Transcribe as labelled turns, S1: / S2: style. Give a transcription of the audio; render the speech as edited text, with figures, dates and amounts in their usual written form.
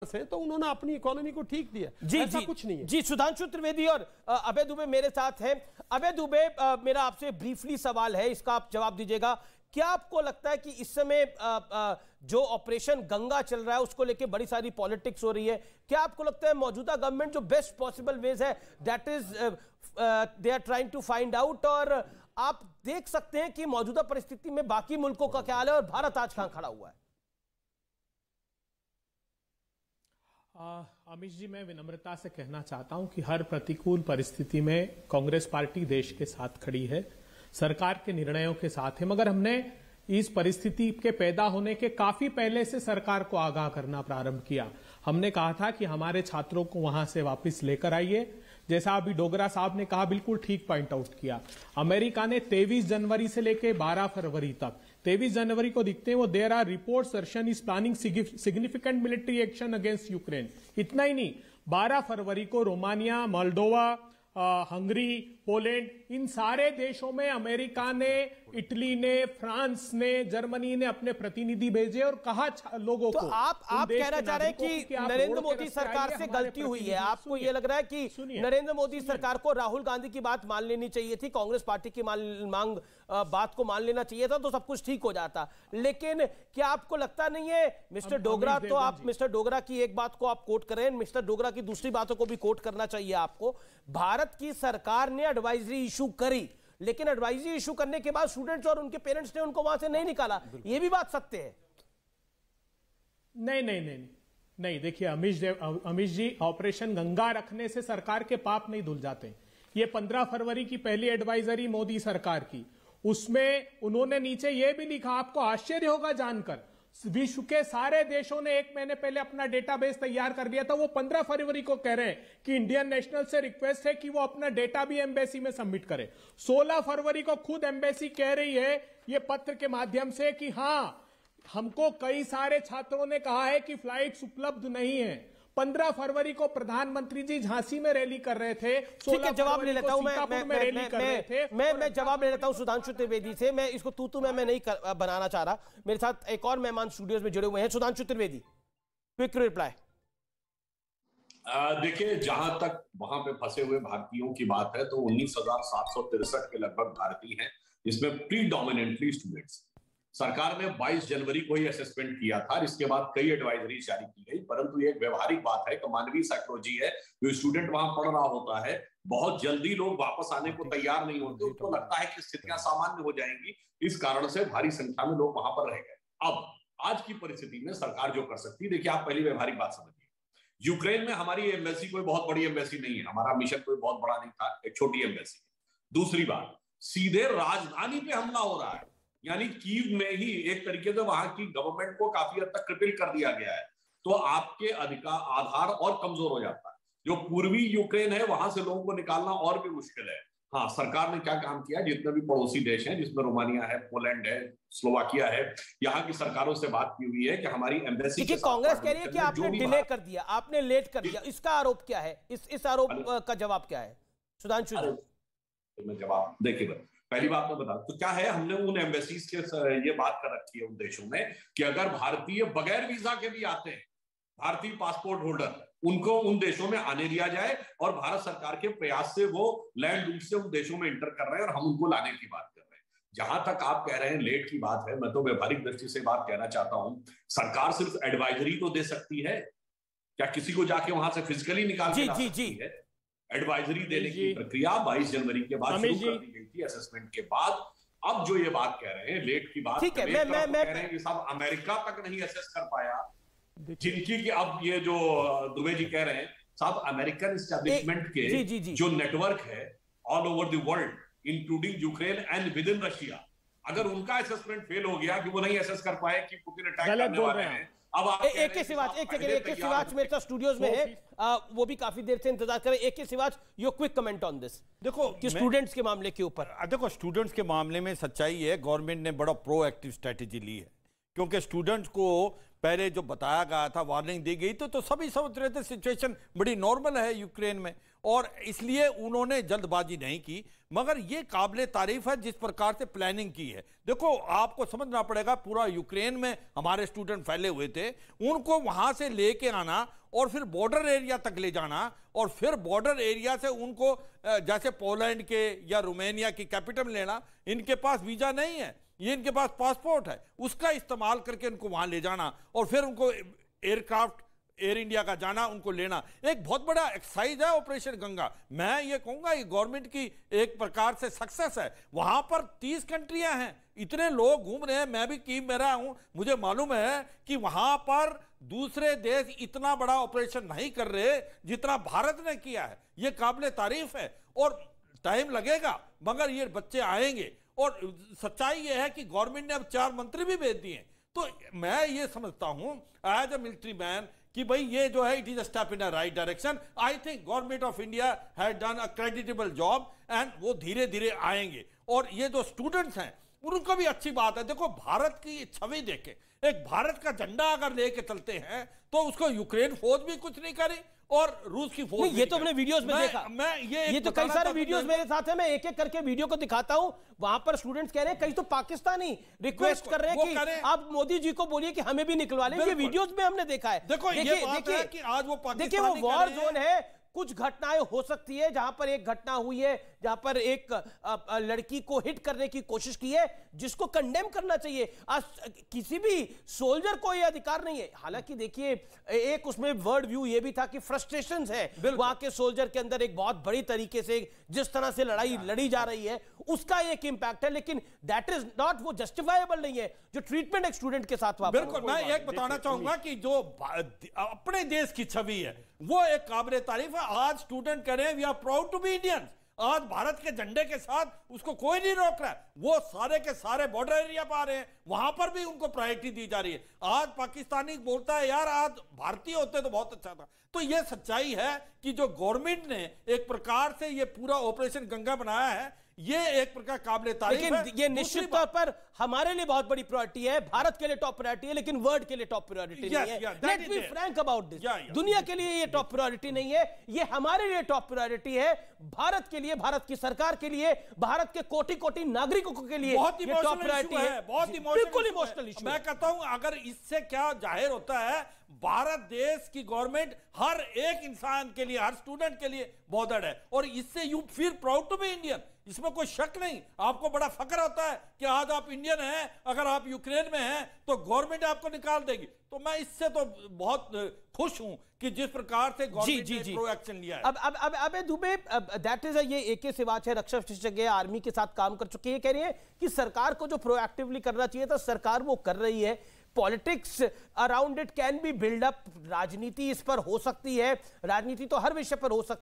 S1: से तो उन्होंने अपनी इकोनॉमी को ठीक दिया।
S2: जी
S1: ऐसा
S2: जी
S1: कुछ नहीं है।
S2: जी, सुधांशु त्रिवेदी और अभय दुबे मेरे साथ हैं। अभय दुबे, मेरा आपसे ब्रीफली सवाल है, इसका आप जवाब दीजिएगा। क्या आपको लगता है कि इस समय जो ऑपरेशन गंगा चल रहा है उसको लेके बड़ी सारी पॉलिटिक्स हो रही है, क्या आपको लगता है मौजूदा गवर्नमेंट जो बेस्ट पॉसिबल वेज है that is they are trying to find out, और आप देख सकते हैं कि मौजूदा परिस्थिति में बाकी मुल्कों का क्या हाल है और भारत आज कहां खड़ा हुआ है?
S3: अमित जी, मैं विनम्रता से कहना चाहता हूं कि हर प्रतिकूल परिस्थिति में कांग्रेस पार्टी देश के साथ खड़ी है, सरकार के निर्णयों के साथ है। मगर हमने इस परिस्थिति के पैदा होने के काफी पहले से सरकार को आगाह करना प्रारंभ किया। हमने कहा था कि हमारे छात्रों को वहां से वापस लेकर आइए। जैसा अभी डोगरा साहब ने कहा, बिल्कुल ठीक पॉइंट आउट किया। अमेरिका ने 23 जनवरी से लेकर 12 फरवरी तक, 23 जनवरी को दिखते हैं वो there are reports Russian is planning significant military action against Ukraine. इतना ही नहीं, 12 फरवरी को रोमानिया, मोल्डोवा, हंगरी, पोलैंड, इन सारे देशों में अमेरिका ने, इटली ने, फ्रांस ने, जर्मनी ने अपने प्रतिनिधि भेजे और कहा लोगों
S2: तो
S3: को।
S2: आप कहना चाह रहे हैं कि नरेंद्र मोदी सरकार से गलती हुई है? आपको यह लग रहा है कि नरेंद्र मोदी सरकार को राहुल गांधी की बात मान लेनी चाहिए थी, कांग्रेस पार्टी की बात को मान लेना चाहिए था, तो सब कुछ ठीक हो जाता। लेकिन क्या आपको लगता नहीं है मिस्टर डोगरा, तो आप मिस्टर डोगरा की एक बात को आप कोट करें, मिस्टर डोगरा की दूसरी बातों को भी कोट करना चाहिए आपको। भारत की सरकार ने एडवाइजरी इशू करी, लेकिन एडवाइजरी इशू करने के बाद स्टूडेंट्स और उनके पेरेंट्स ने उनको वहां से नहीं निकाला, यह भी बात सत्य है?
S3: नहीं नहीं नहीं नहीं, देखिए अमित जी, ऑपरेशन गंगा रखने से सरकार के पाप नहीं धुल जाते। ये 15 फरवरी की पहली एडवाइजरी मोदी सरकार की, उसमें उन्होंने नीचे यह भी लिखा, आपको आश्चर्य होगा जानकर, विश्व के सारे देशों ने 1 महीने पहले अपना डेटाबेस तैयार कर दिया था। वो 15 फरवरी को कह रहे हैं कि इंडियन नेशनल से रिक्वेस्ट है कि वो अपना डेटा भी एम्बेसी में सबमिट करे। 16 फरवरी को खुद एम्बेसी कह रही है ये पत्र के माध्यम से कि हां, हमको कई सारे छात्रों ने कहा है कि फ्लाइट्स उपलब्ध नहीं है। 15 फरवरी को प्रधानमंत्री जी झांसी में रैली कर रहे थे,
S2: ठीक है, जवाब ले लेता हूं मैं जवाब ले लेता हूं सुधांशु त्रिवेदी से। मैं इसको तू मैं नहीं बनाना चाह रहा। मेरे साथ एक और मेहमान स्टूडियोज में जुड़े हुए हैं। Sudhanshu Trivedi, quick reply.
S4: देखिए, जहां तक वहां पे फंसे हुए भारतीयों की बात है तो 19,763 के लगभग भारतीय हैं, जिसमें प्रीडोमिनेंटली स्टूडेंट्स। सरकार ने 22 जनवरी को ही असेसमेंट किया था, इसके बाद कई एडवाइजरी जारी की गई, परंतु एक व्यवहारिक बात है कि मानवीय साइकोलॉजी है, जो स्टूडेंट वहां पढ़ रहा होता है, बहुत जल्दी लोग वापस आने को तैयार नहीं होते, उनको लगता है कि स्थितियां सामान्य हो जाएंगी, इस कारण से भारी संख्या में लोग वहां पर रह गए। अब आज की परिस्थिति में सरकार जो कर सकती है, देखिए आप पहली व्यवहारिक बात समझिए, यूक्रेन में हमारी एम्बेसी कोई बहुत बड़ी एम्बेसी नहीं है, हमारा मिशन कोई बहुत बड़ा नहीं था, एक छोटी एम्बेसी है। दूसरी बात, सीधे राजधानी पे हमला हो रहा है, यानी कीव में ही एक तरीके से वहां की गवर्नमेंट को काफी हद तक क्रिपिल कर दिया गया है, तो आपके अधिकार आधार और कमजोर हो जाता है। जो पूर्वी यूक्रेन है वहां से लोगों को निकालना और भी मुश्किल है। हाँ, सरकार ने क्या काम किया, जितने भी पड़ोसी देश हैं, जिसमें रोमानिया है, पोलैंड है, स्लोवाकिया है, यहाँ की सरकारों से बात की हुई है कि हमारी एम्बेसी।
S2: कांग्रेस कह रही है कि आपने डिले कर दिया, आपने लेट कर दिया, इसका आरोप क्या है? इस आरोप का जवाब क्या है सुधांशु जी?
S4: मैं जवाब देखिए, पहली बात मैं बता, तो क्या है, हमने उन एम्बेसीज के ये बात कर रखी है उन देशों में कि अगर भारतीय बगैर वीजा के भी आते हैं, भारतीय पासपोर्ट होल्डर, उनको उन देशों में आने दिया जाए, और भारत सरकार के प्रयास से वो लैंड रूट से उन देशों में इंटर कर रहे हैं और हम उनको लाने की बात कर रहे हैं। जहां तक आप कह रहे हैं लेट की बात है, मैं तो व्यवहारिक दृष्टि से बात कहना चाहता हूं, सरकार सिर्फ एडवाइजरी तो दे सकती है, क्या किसी को जाके वहां से फिजिकली निकाल के ला सकती है? एडवाइजरी देने की प्रक्रिया 22 जनवरी के बाद शुरू कर दी गई थी, असेसमेंट के बाद। अब जो ये बात कह रहे हैं लेट की बात,
S2: ठीक है,
S4: मैं कह रहे हैं कि साहब अमेरिका तक नहीं असेस कर पाया, जिनकी कि अब ये जो दुबे जी कह रहे हैं, साहब अमेरिकन एस्टैब्लिशमेंट के जो नेटवर्क है all over the world, including Ukraine and with in Russia, अगर उनका असेसमेंट फेल हो गया कि वो नहीं असेस कर पाए कि पुतिन अटैक करने वाले हैं। अब
S2: एक के सिवाच मेरे साथ स्टूडियोज में है, वो भी काफी देर से इंतजार करें। एक के Siwach, your quick comment on this.
S5: देखो
S2: कि स्टूडेंट्स के मामले के ऊपर,
S5: देखो स्टूडेंट्स के मामले में सच्चाई है, गवर्नमेंट ने बड़ा प्रोएक्टिव स्ट्रेटेजी ली है, क्योंकि स्टूडेंट्स को पहले जो बताया गया था, वार्निंग दी गई तो सभी समझ रहे थे सिचुएशन बड़ी नॉर्मल है यूक्रेन में, और इसलिए उन्होंने जल्दबाजी नहीं की। मगर ये काबिले तारीफ है जिस प्रकार से प्लानिंग की है। देखो, आपको समझना पड़ेगा, पूरा यूक्रेन में हमारे स्टूडेंट फैले हुए थे, उनको वहां से लेके आना और फिर बॉर्डर एरिया तक ले जाना, और फिर बॉर्डर एरिया से उनको जैसे पोलैंड के या रोमानिया की कैपिटल लेना, इनके पास वीजा नहीं है, ये इनके पास पासपोर्ट है, उसका इस्तेमाल करके उनको वहां ले जाना और फिर उनको एयरक्राफ्ट एयर इंडिया का जाना, उनको लेना, एक बहुत बड़ा एक्सरसाइज है ऑपरेशन गंगा। मैं ये कहूंगा ये गवर्नमेंट की एक प्रकार से सक्सेस है। वहां पर 30 कंट्रियां हैं, इतने लोग घूम रहे हैं, मैं भी टीम में रहा हूं, मुझे मालूम है कि वहां पर दूसरे देश इतना बड़ा ऑपरेशन नहीं कर रहे जितना भारत ने किया है। ये काबिले तारीफ है और टाइम लगेगा मगर ये बच्चे आएंगे। और सच्चाई ये है कि गवर्नमेंट ने अब 4 मंत्री भी भेज दिए। तो मैं ये समझता हूं एज अ मिलिट्री मैन कि भाई ये जो है it is a step in a right direction. I think government of India has done a creditable job and वो धीरे धीरे आएंगे। और ये जो स्टूडेंट्स हैं उनको भी अच्छी बात है। देखो, भारत की छवि देखे, एक भारत का झंडा अगर लेके चलते हैं तो उसको यूक्रेन फौज भी कुछ नहीं करे और रूस की फौज।
S2: ये तो हमने वीडियोस में देखा। ये तो कई सारे वीडियोस मेरे साथ है, मैं एक एक करके वीडियो को दिखाता हूं। वहां पर स्टूडेंट्स कह रहे हैं, कई तो पाकिस्तानी रिक्वेस्ट कर रहे हैं कि आप मोदी जी को बोलिए कि हमें भी निकलवा लें। ये वीडियोस में हमने देखा है।
S5: देखो, ये बात है कि आज वो पाकिस्तानी,
S2: देखिए वो वॉर जोन है, कुछ घटनाएं हो सकती है। जहां पर एक घटना हुई है जहां पर एक लड़की को हिट करने की कोशिश की है, जिसको कंडेम करना चाहिए। आज किसी भी सोल्जर को यह अधिकार नहीं है। हालांकि देखिए, एक उसमें वर्ड व्यू ये भी था कि फ्रस्ट्रेशंस है वहां के सोल्जर के अंदर, एक बहुत बड़ी तरीके से जिस तरह से लड़ाई लड़ी जा रही है उसका एक इंपैक्ट है, लेकिन दैट इज नॉट, वो जस्टिफाइबल नहीं है जो ट्रीटमेंट एक स्टूडेंट के साथ हुआ।
S5: बिल्कुल, मैं एक बताना चाहूंगा कि जो अपने देश की छवि है वो एक काबिले तारीफ है। आज स्टूडेंट कह रहे हैं we are proud to be Indians. आज भारत के झंडे के साथ उसको कोई नहीं रोक रहा है। वो सारे के सारे बॉर्डर एरिया पर आ रहे हैं, वहां पर भी उनको प्रायोरिटी दी जा रही है। आज पाकिस्तानी बोलता है यार आज भारतीय होते तो बहुत अच्छा था। तो ये सच्चाई है कि जो गवर्नमेंट ने एक प्रकार से ये पूरा ऑपरेशन गंगा बनाया है, ये एक प्रकार काबिले तारीफ है।
S2: लेकिन ये निश्चित तौर पर हमारे लिए बहुत बड़ी प्रायोरिटी है, भारत के लिए टॉप प्रायोरिटी है, लेकिन वर्ल्ड के लिए टॉप प्रायोरिटी नहीं है। Let's be frank about this. दुनिया के लिए ये टॉप प्रायोरिटी नहीं है, ये हमारे लिए टॉप प्रायोरिटी है। भारत के लिए, भारत की सरकार के लिए, भारत के कोटि कोटि नागरिकों के लिए
S5: बहुत
S2: ये टॉप प्रायोरिटी है।
S5: बहुत
S2: बिल्कुल इमोशनल इशू।
S5: मैं कहता हूं अगर इससे क्या जाहिर होता है, भारत देश की गवर्नमेंट हर एक इंसान के लिए, हर स्टूडेंट के लिए बॉदर्ड है और इससे you feel proud to be Indian. इसमें कोई शक नहीं। आपको बड़ा फख्र होता है कि आज आप इंडियन हैं, अगर आप यूक्रेन में हैं तो गवर्नमेंट आपको निकाल देगी। तो मैं इससे तो बहुत खुश हूं कि जिस प्रकार से गवर्नमेंट ने प्रो एक्शन लिया है।
S2: अब दुबे, दैट इज ये एके सिवाच है, रक्षा विशेषज्ञ, आर्मी के साथ काम कर चुके हैं, कह रही है कि सरकार को जो प्रोएक्टिवली करना चाहिए था सरकार वो कर रही है। Politics around it can be build up, राजनीति इस पर हो सकती है, राजनीति तो हर विषय पर हो सकती है।